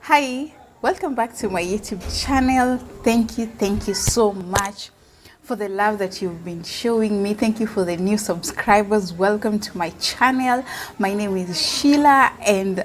Hi, welcome back to my YouTube channel. Thank you so much for the love that you've been showing me. Thank you for the new subscribers. Welcome to my channel. My name is Sheila and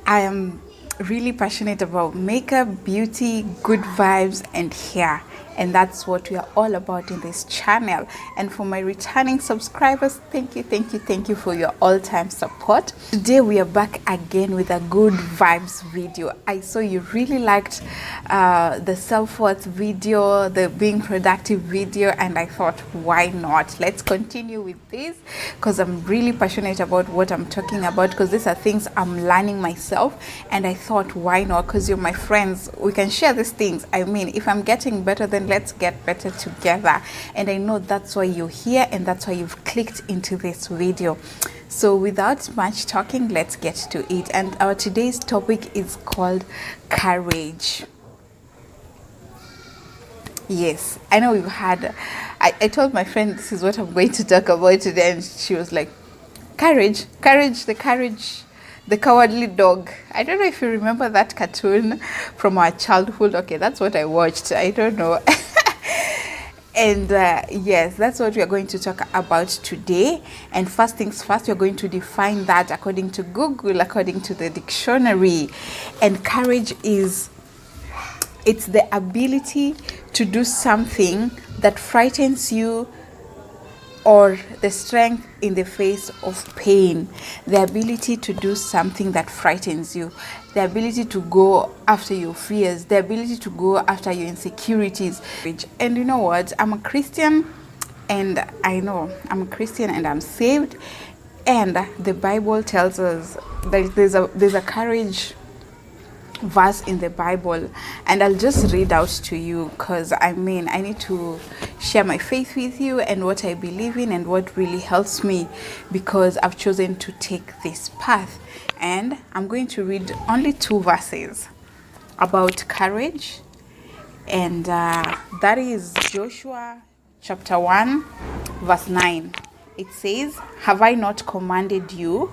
I am really passionate about makeup, beauty, good vibes and hair. And that's what we are all about in this channel. And for my returning subscribers, thank you for your all-time support. Today we are back again with a good vibes video. I saw you really liked the self-worth video, the being productive video, and I thought, why not? Let's continue with this because I'm really passionate about what I'm talking about, because these are things I'm learning myself, and I thought, why not? Because you're my friends, we can share these things. I mean, if I'm getting better, then let's get better together. And I know that's why you're here and that's why you've clicked into this video. So without much talking, let's get to it. And our today's topic is called courage. Yes, I know we've had, I told my friend this is what I'm going to talk about today, and she was like, courage, the cowardly dog. I don't know if you remember that cartoon from our childhood. Okay, that's what I watched. I don't know. And yes, that's what we are going to talk about today. And first things first, we're going to define that according to Google, according to the dictionary. And courage is, it's the ability to do something that frightens you, or the strength in the face of pain. The ability to do something that frightens you, the ability to go after your fears, the ability to go after your insecurities. And you know what, I'm a Christian, and I know I'm a Christian and I'm saved, and the Bible tells us that there's a courage verse in the Bible, and I'll just read out to you, because I mean, I need to share my faith with you and what I believe in and what really helps me, because I've chosen to take this path. And I'm going to read only 2 verses about courage, and that is Joshua chapter 1 verse 9. It says, "Have I not commanded you?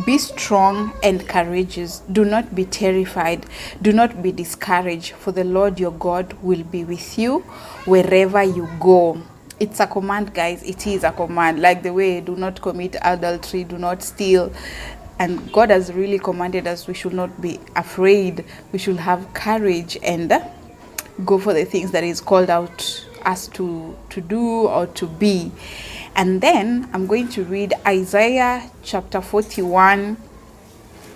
Be strong and courageous. Do not be terrified. Do not be discouraged, for the Lord your God will be with you wherever you go." It's a command, guys. It is a command. Like the way, do not commit adultery, do not steal. And God has really commanded us, we should not be afraid. We should have courage and go for the things that He's called out us to do or to be. And then I'm going to read Isaiah chapter 41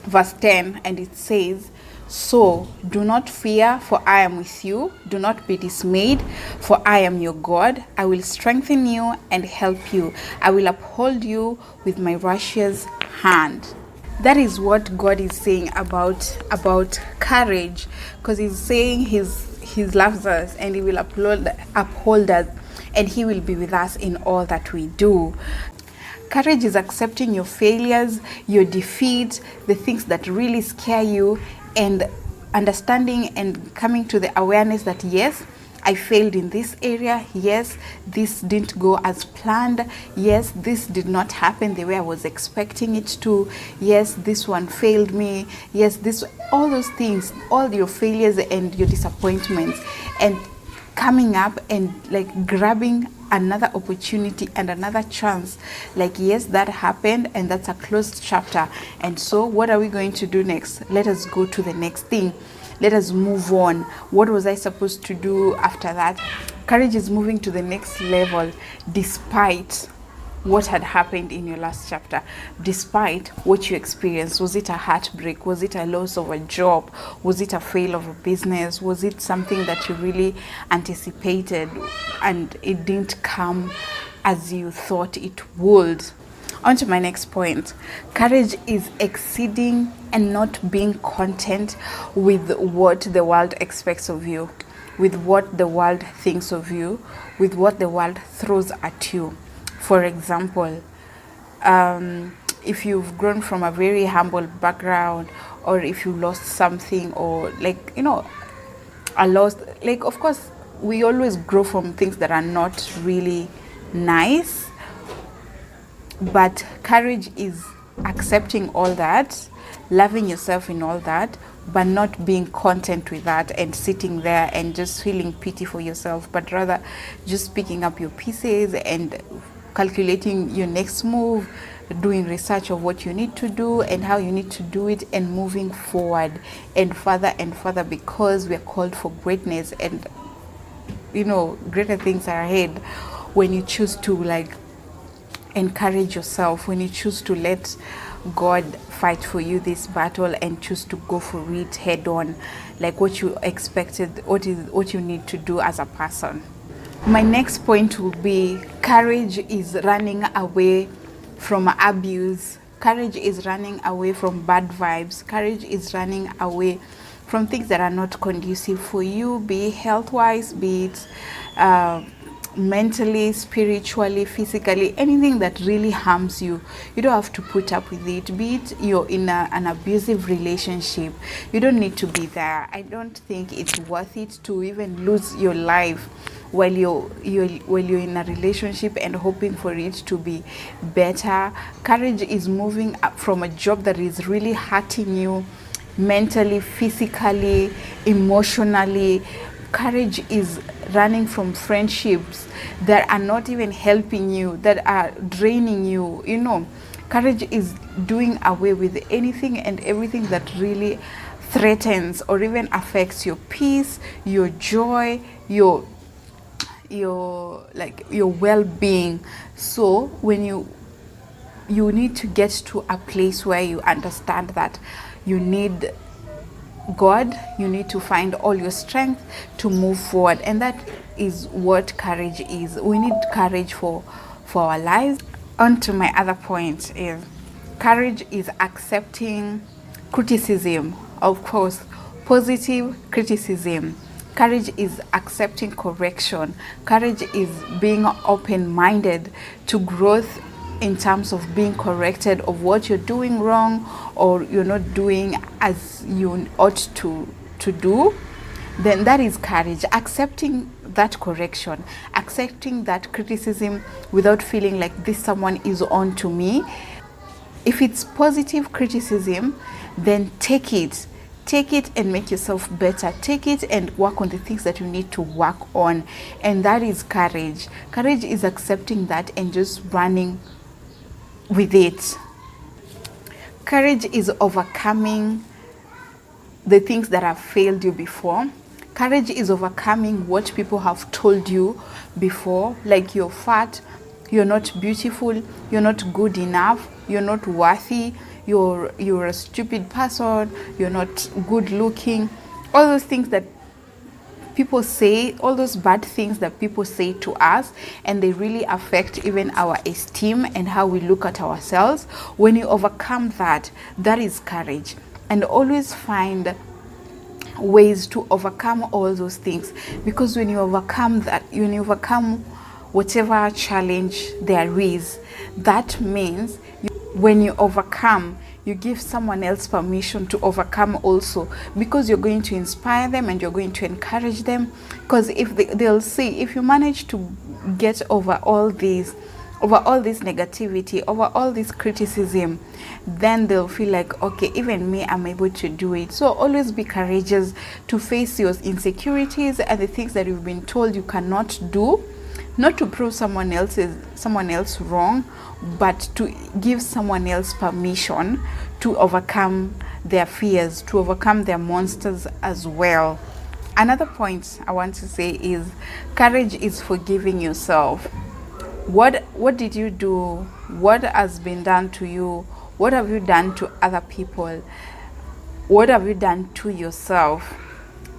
verse 10, and it says, "So do not fear, for I am with you. Do not be dismayed, for I am your God. I will strengthen you and help you. I will uphold you with my righteous hand." That is what God is saying about courage, because He's saying He loves us and He will uphold us, and He will be with us in all that we do. Courage is accepting your failures, your defeat, the things that really scare you, and understanding and coming to the awareness that yes, I failed in this area. Yes, this didn't go as planned. Yes, this did not happen the way I was expecting it to. Yes, this one failed me. Yes, all those things, all your failures and your disappointments, and coming up and like grabbing another opportunity and another chance. Like, yes, that happened and that's a closed chapter. And so what are we going to do next? Let us go to the next thing. Let us move on. What was I supposed to do after that? Courage is moving to the next level despite what had happened in your last chapter, despite what you experienced. Was it a heartbreak? Was it a loss of a job? Was it a fail of a business? Was it something that you really anticipated and it didn't come as you thought it would? On to my next point. Courage is exceeding and not being content with what the world expects of you, with what the world thinks of you, with what the world throws at you. For example, if you've grown from a very humble background, or if you lost something, or like, you know, a loss, like, of course, we always grow from things that are not really nice. But courage is accepting all that, loving yourself in all that, but not being content with that and sitting there and just feeling pity for yourself, but rather just picking up your pieces and calculating your next move, doing research of what you need to do and how you need to do it, and moving forward and further, because we're called for greatness, and greater things are ahead when you choose to encourage yourself, when you choose to let God fight for you this battle and choose to go for it head on, like what you expected, what you need to do as a person. My next point will be courage is running away from abuse. Courage is running away from bad vibes. Courage is running away from things that are not conducive for you, be it health-wise, be it mentally, spiritually, physically, anything that really harms you. You don't have to put up with it. Be it you're in an abusive relationship, you don't need to be there. I don't think it's worth it to even lose your life while you're in a relationship and hoping for it to be better. Courage is moving up from a job that is really hurting you mentally, physically, emotionally. Courage is running from friendships that are not even helping you, that are draining you. Courage is doing away with anything and everything that really threatens or even affects your peace, your joy, your well-being. So when you need to get to a place where you understand that you need God, you need to find all your strength to move forward, and that is what courage is. We need courage for our lives. On to my other point is courage is accepting criticism, of course, positive criticism. Courage is accepting correction. Courage is being open-minded to growth in terms of being corrected of what you're doing wrong or you're not doing as you ought to do. Then that is courage, accepting that correction, accepting that criticism without feeling like this someone is on to me. If it's positive criticism, then take it and make yourself better. Take it and work on the things that you need to work on, and that is courage. Courage is accepting that and just running with it. Courage is overcoming the things that have failed you before. Courage is overcoming what people have told you before, like you're fat, you're not beautiful, you're not good enough, you're not worthy, you're a stupid person, you're not good looking. All those things that people say, all those bad things that people say to us, and they really affect even our esteem and how we look at ourselves. When you overcome that, that is courage. And always find ways to overcome all those things, because when you overcome that, when you overcome whatever challenge there is, that means when you overcome, you give someone else permission to overcome also, because you're going to inspire them and you're going to encourage them. Because if they'll see, if you manage to get over all this negativity, over all this criticism, then they'll feel like, okay, even me, I'm able to do it. So always be courageous to face your insecurities and the things that you've been told you cannot do, not to prove someone else wrong, but to give someone else permission to overcome their fears, to overcome their monsters as well. Another point I want to say is courage is forgiving yourself. What did you do? What has been done to you? What have you done to other people? What have you done to yourself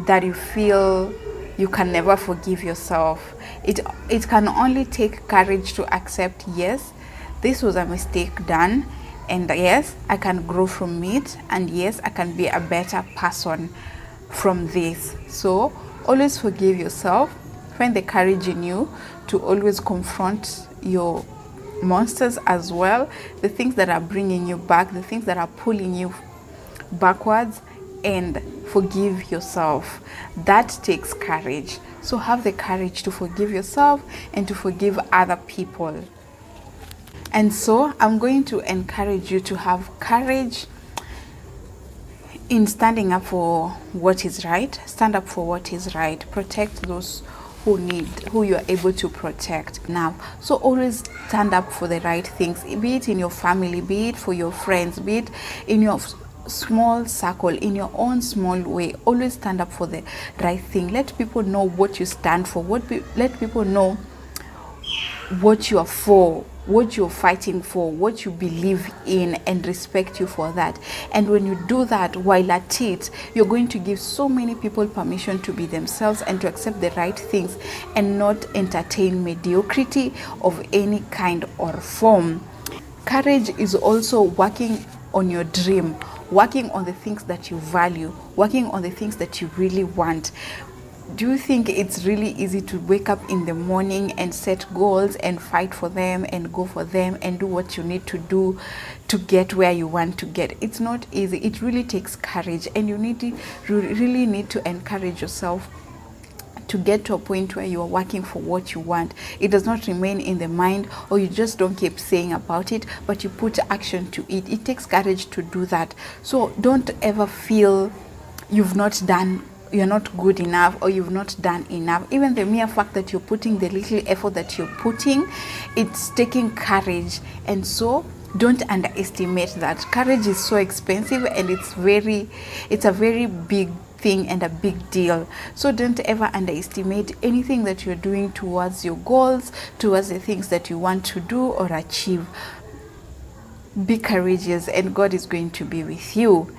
that you feel you can never forgive yourself? It can only take courage to accept, yes, this was a mistake done, and yes, I can grow from it, and yes, I can be a better person from this. So always forgive yourself. Find the courage in you to always confront your monsters as well, the things that are bringing you back, the things that are pulling you backwards, and forgive yourself. That takes courage. So have the courage to forgive yourself and to forgive other people. And so I'm going to encourage you to have courage in standing up for what is right. Stand up for what is right. Protect those who you are able to protect now. So always stand up for the right things, be it in your family, be it for your friends, be it in your small circle, in your own small way. Always stand up for the right thing. Let people know what you stand for. Let people know what you are for, what you're fighting for, what you believe in, and respect you for that. And when you do that, while at it, you're going to give so many people permission to be themselves and to accept the right things and not entertain mediocrity of any kind or form. Courage is also working on your dream, working on the things that you value, working on the things that you really want. Do you think it's really easy to wake up in the morning and set goals and fight for them and go for them and do what you need to do to get where you want to get? It's not easy. It really takes courage, and you really need to encourage yourself to get to a point where you are working for what you want. It does not remain in the mind, or you just don't keep saying about it, but you put action to it. It takes courage to do that. So don't ever feel you're not good enough, or you've not done enough. Even the mere fact that you're putting the little effort that you're putting, it's taking courage. And so don't underestimate that. Courage is so expensive, and it's a very big thing and a big deal. So don't ever underestimate anything that you're doing towards your goals, towards the things that you want to do or achieve. Be courageous, and God is going to be with you.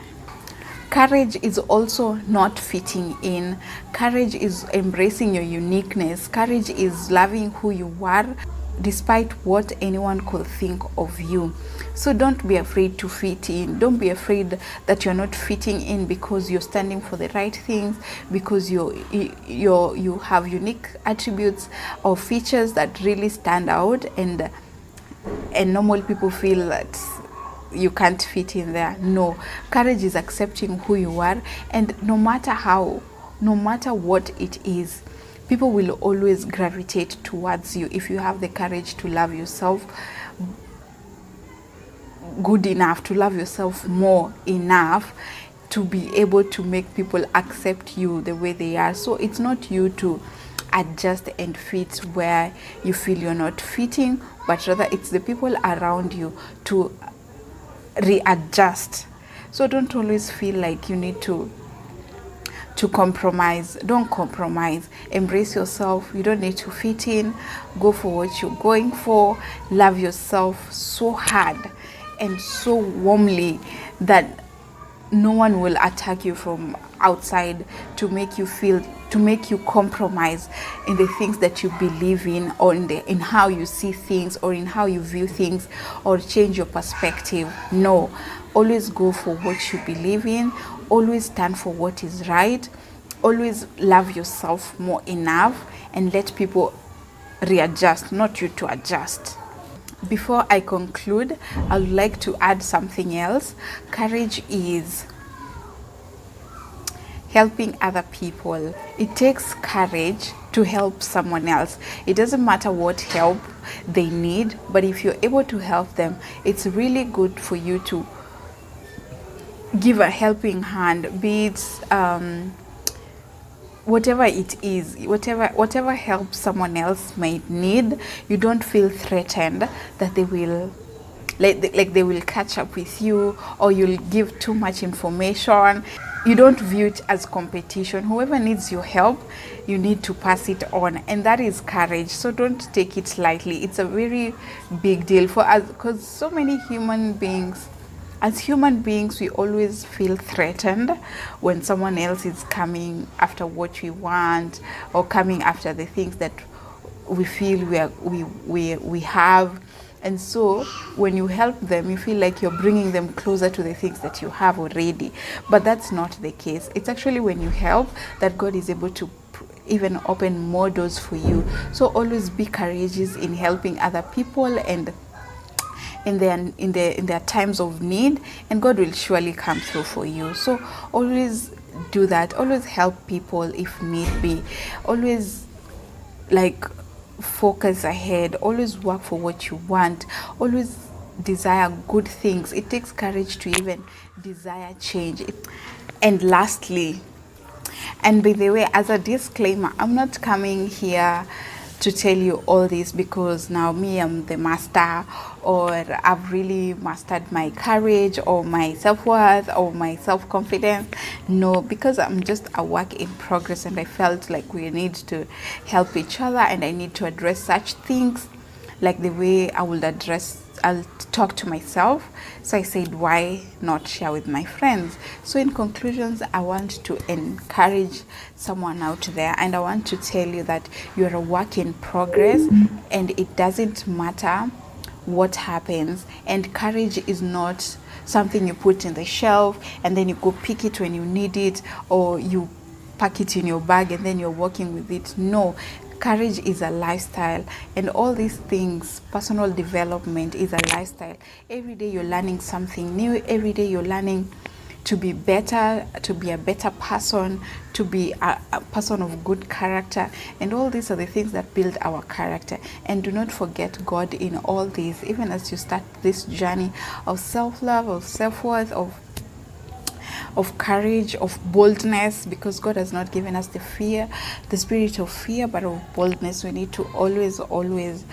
Courage is also not fitting in. Courage is embracing your uniqueness. Courage is loving who you are, despite what anyone could think of you. So don't be afraid to fit in. Don't be afraid that you're not fitting in because you're standing for the right things, because you have unique attributes or features that really stand out, and normal people feel that you can't fit in there. No, courage is accepting who you are, and no matter what it is, people will always gravitate towards you if you have the courage to love yourself good enough, to love yourself more enough to be able to make people accept you the way they are. So it's not you to adjust and fit where you feel you're not fitting, but rather it's the people around you to readjust. So don't always feel like you need to compromise. Don't compromise. Embrace yourself. You don't need to fit in. Go for what you're going for. Love yourself so hard and so warmly that no one will attack you from outside to make you compromise in the things that you believe in, or in how you see things, or in how you view things, or change your perspective. No, always go for what you believe in. Always stand for what is right. Always love yourself more enough, and let people readjust, not you to adjust. Before I conclude, I would like to add something else. Courage is helping other people. It takes courage to help someone else. It doesn't matter what help they need, but if you're able to help them, it's really good for you to give a helping hand, be it whatever it is, whatever help someone else might need. You don't feel threatened that they will they will catch up with you, or you'll give too much information. You don't view it as competition. Whoever needs your help, you need to pass it on, and that is courage. So don't take it lightly. It's a very big deal for us, because so many human beings, as human beings, we always feel threatened when someone else is coming after what we want, or coming after the things that we feel we have. And so when you help them, you feel like you're bringing them closer to the things that you have already. But that's not the case. It's actually when you help that God is able to even open more doors for you. So always be courageous in helping other people, and in their times of need, and God will surely come through for you. So always do that. Always help people if need be. Always focus ahead. Always work for what you want. Always desire good things. It takes courage to even desire change. And lastly, and by the way, as a disclaimer, I'm not coming here to tell you all this because now me, I'm the master, or I've really mastered my courage or my self-worth or my self-confidence. No, because I'm just a work in progress, and I felt like we need to help each other, and I need to address such things like the way I'll talk to myself. So I said, why not share with my friends? So in conclusions, I want to encourage someone out there, and I want to tell you that you're a work in progress, and it doesn't matter what happens. And courage is not something you put in the shelf and then you go pick it when you need it, or you pack it in your bag and then you're walking with it. No, courage is a lifestyle, and all these things, personal development is a lifestyle. Every day you're learning something new. Every day you're learning to be better, to be a better person, to be a person of good character. And all these are the things that build our character. And do not forget God in all this, even as you start this journey of self-love, of self-worth, of courage, of boldness, because God has not given us the spirit of fear, but of boldness. We need to always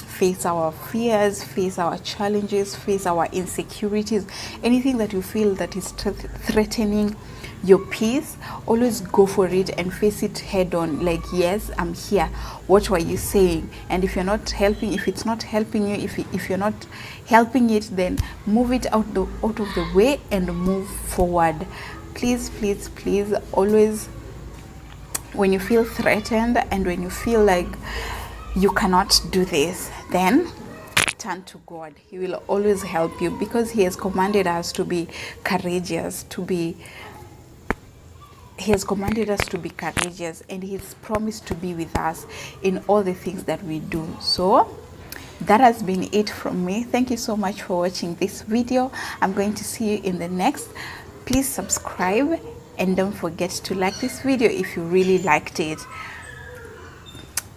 face our fears, face our challenges, face our insecurities. Anything that you feel that is threatening your peace, always go for it and face it head on. Like, yes, I'm here. What were you saying? And if you're not helping, if it's not helping you, if you're not helping it, then move it out of the way and move forward. Please, please, please, always, when you feel threatened and when you feel like you cannot do this, then turn to God. He will always help you, because He has commanded us to be courageous, He has commanded us to be courageous, and He's promised to be with us in all the things that we do. So that has been it from me. Thank you so much for watching this video. I'm going to see you in the next. Please subscribe, and don't forget to like this video if you really liked it.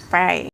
Bye.